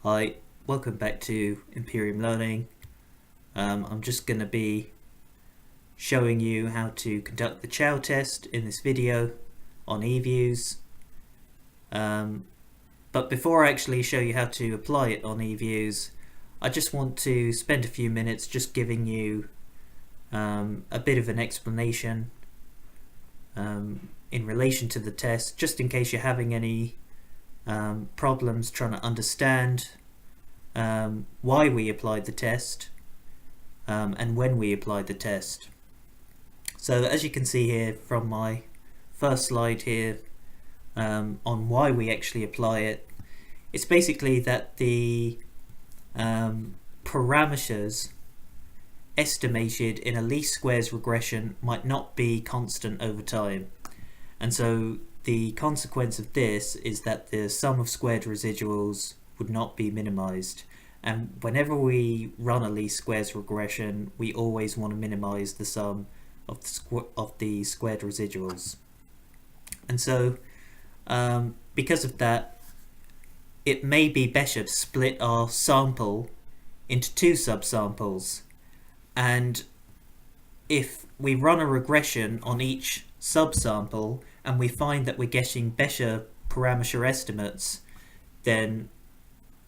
Hi, welcome back to Imperium Learning. I'm just going to be showing you how to conduct the Chow test in this video on Eviews. But before I actually show you how to apply it on Eviews, I just want to spend a few minutes just giving you a bit of an explanation in relation to the test, just in case you're having any problems trying to understand why we applied the test and when we applied the test. So as you can see here from my first slide here on why we actually apply it, it's basically that the parameters estimated in a least squares regression might not be constant over time, and so the consequence of this is that the sum of squared residuals would not be minimized. And whenever we run a least squares regression, we always want to minimize the sum of the squared residuals. And so because of that, it may be better to split our sample into two subsamples, and if we run a regression on each subsample and we find that we're getting better parameter estimates than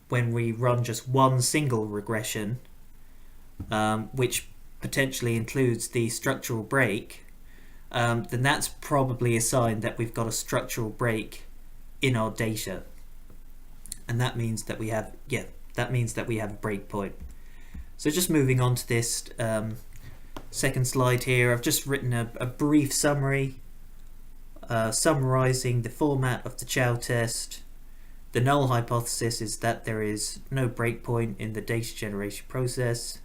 when we run just one single regression, which potentially includes the structural break, then that's probably a sign that we've got a structural break in our data, and that means that we have a breakpoint. So just moving on to this second slide here, I've just written a brief summary summarizing the format of the Chow test. The null hypothesis is that there is no breakpoint in the data generation process.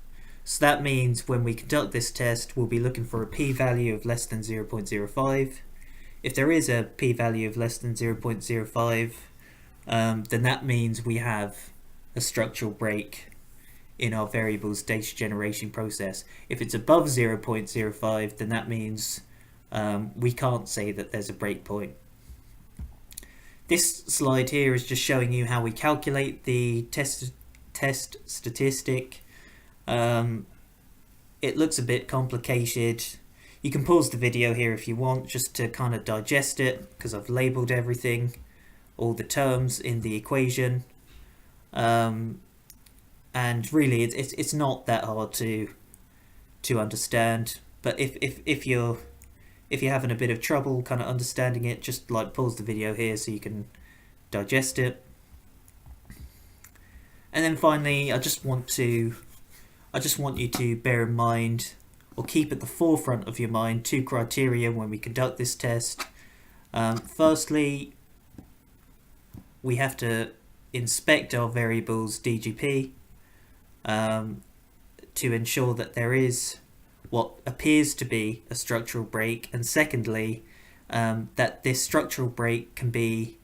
So that means when we conduct this test, we'll be looking for a p-value of less than 0.05. If there is a p-value of less than 0.05, then that means we have a structural break in our variable's data generation process. If it's above 0.05, then that means we can't say that there's a breakpoint. This slide here is just showing you how we calculate the test statistic. It looks a bit complicated. You can pause the video here if you want, just to kind of digest it, because I've labeled everything, all the terms in the equation, and really it's not that hard to understand. But if you're having a bit of trouble kind of understanding it, just like pause the video here so you can digest it. And then finally, I just want you to bear in mind, or keep at the forefront of your mind, two criteria when we conduct this test. Firstly, we have to inspect our variable's DGP to ensure that there is what appears to be a structural break, and secondly, that this structural break can be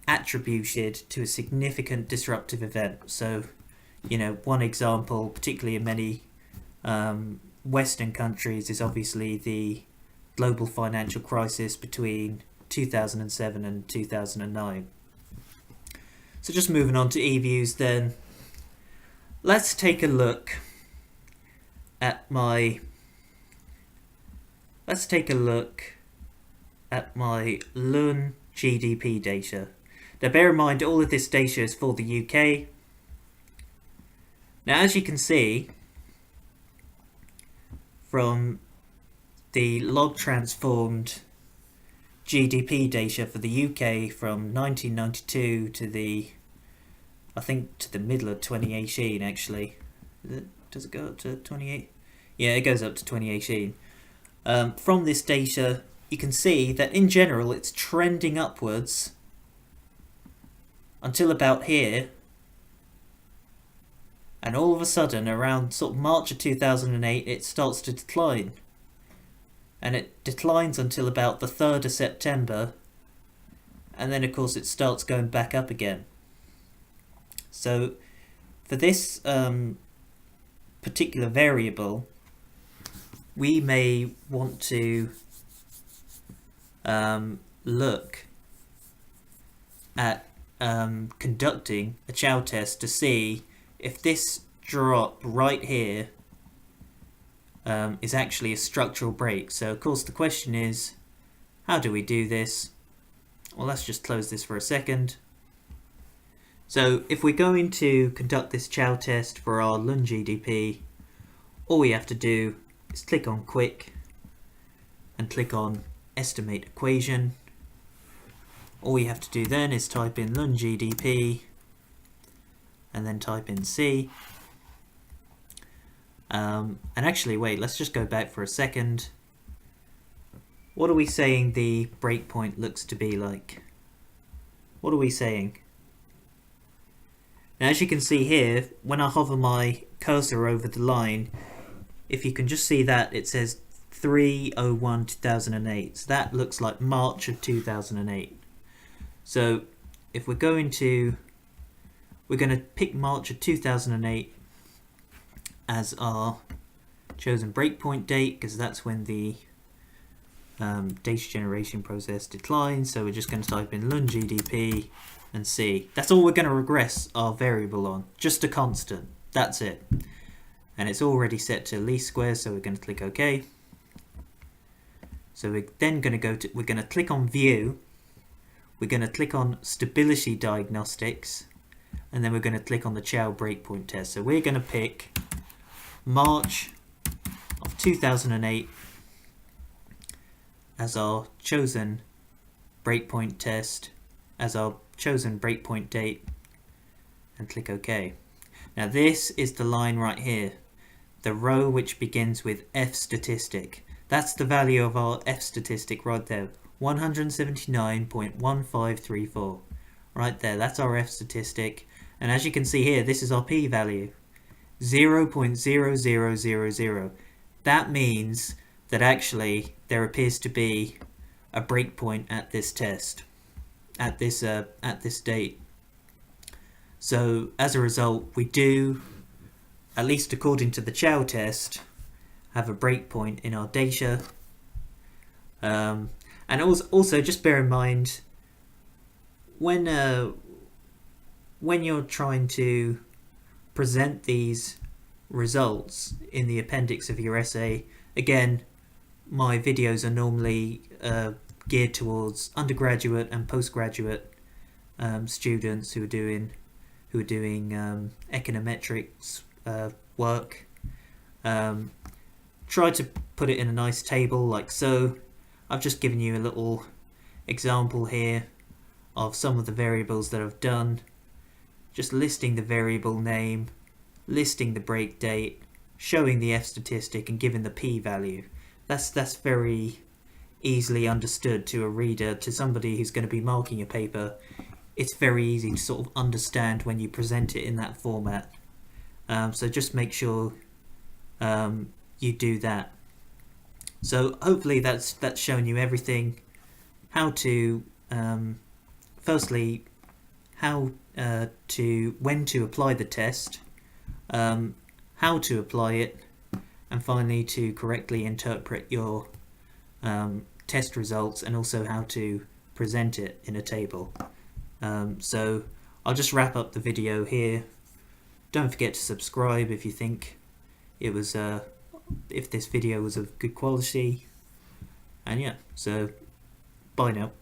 attributed to a significant disruptive event. So, one example, particularly in many Western countries, is obviously the global financial crisis between 2007 and 2009. So just moving on to Eviews then, let's take a look at my LUN GDP data. Now bear in mind, all of this data is for the UK. Now as you can see from the log transformed GDP data for the UK from 1992 to the middle of 2018 actually. Does it go up to 28? Yeah, it goes up to 2018. From this data, you can see that in general it's trending upwards until about here, and all of a sudden around sort of March of 2008 it starts to decline, and it declines until about the 3rd of September, and then of course it starts going back up again. So for this particular variable, we may want to look at conducting a Chow test to see if this drop right here is actually a structural break. So of course the question is, how do we do this? Well, let's just close this for a second. So if we're going to conduct this Chow test for our lunge EDP, all we have to do is click on quick and click on estimate equation. All we have to do then is type in lunge EDP and then type in C. And actually, wait, let's just go back for a second. What are we saying the breakpoint looks to be like? What are we saying? Now, as you can see here, when I hover my cursor over the line, if you can just see that, it says 3/01/2008. So that looks like March of 2008. So if we're going to pick March of 2008 as our chosen breakpoint date, because that's when the data generation process declines. So we're just going to type in lunge EDP and see. That's all we're going to regress our variable on, just a constant. That's it. And it's already set to least squares, so we're going to click OK. So we're then going to we're going to click on View. We're going to click on Stability Diagnostics, and then we're going to click on the Chow breakpoint test. So we're going to pick March of 2008 as our chosen breakpoint test, as our chosen breakpoint date, and click OK. Now this is the line right here, the row which begins with F statistic. That's the value of our F statistic right there, 179.1534. Right there, that's our F statistic. And as you can see here, this is our p-value, 0.0000. That means that actually there appears to be a breakpoint at this test, at this date. So as a result, we do, at least according to the Chow test, have a breakpoint in our data. And also just bear in mind, when you're trying to present these results in the appendix of your essay, again, my videos are normally geared towards undergraduate and postgraduate students who are doing econometrics work. Try to put it in a nice table like so. I've just given you a little example here of some of the variables that I've done, just listing the variable name, listing the break date, showing the F statistic, and giving the p-value. That's very easily understood to a reader, to somebody who's going to be marking a paper. It's very easy to sort of understand when you present it in that format. So just make sure you do that. So hopefully that's shown you everything. How to firstly, when to apply the test, how to apply it, and finally to correctly interpret your test results, and also how to present it in a table. So I'll just wrap up the video here. Don't forget to subscribe if you think it was if this video was of good quality. And yeah, so bye now.